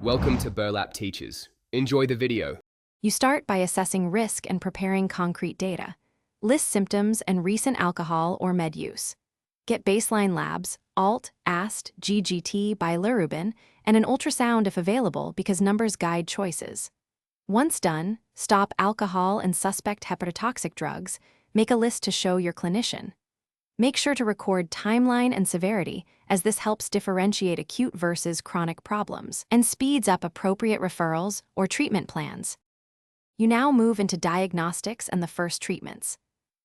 Welcome to Burlap Teachers. Enjoy the video. You start by assessing risk and preparing concrete data. List symptoms and recent alcohol or med use. Get baseline labs, ALT, AST, GGT, bilirubin, and an ultrasound if available because numbers guide choices. Once done, stop alcohol and suspect hepatotoxic drugs. Make a list to show your clinician. Make sure to record timeline and severity, as this helps differentiate acute versus chronic problems and speeds up appropriate referrals or treatment plans. You now move into diagnostics and the first treatments.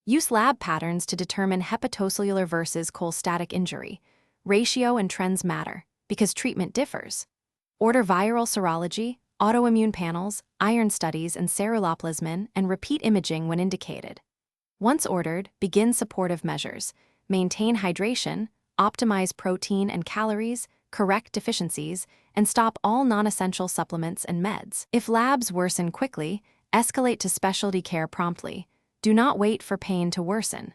Use lab patterns to determine hepatocellular versus cholestatic injury. Ratio and trends matter, because treatment differs. Order viral serology, autoimmune panels, iron studies, and ceruloplasmin, and repeat imaging when indicated. Once ordered, begin supportive measures. Maintain hydration, optimize protein and calories, correct deficiencies, and stop all non-essential supplements and meds. If labs worsen quickly, escalate to specialty care promptly. Do not wait for pain to worsen.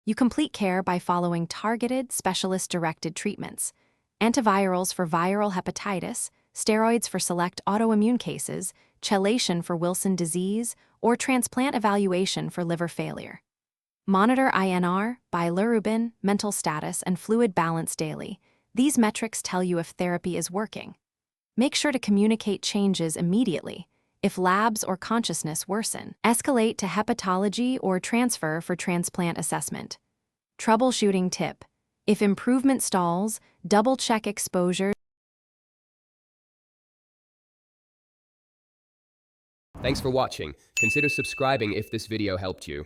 You complete care by following targeted, specialist-directed treatments. Antivirals for viral hepatitis, steroids for select autoimmune cases, chelation for Wilson disease, or transplant evaluation for liver failure. Monitor INR, bilirubin, mental status, and fluid balance daily. These metrics tell you if therapy is working. Make sure to communicate changes immediately. If labs or consciousness worsen, escalate to hepatology or transfer for transplant assessment. Troubleshooting tip: if improvement stalls, double-check exposure. Thanks for watching. Consider subscribing if this video helped you.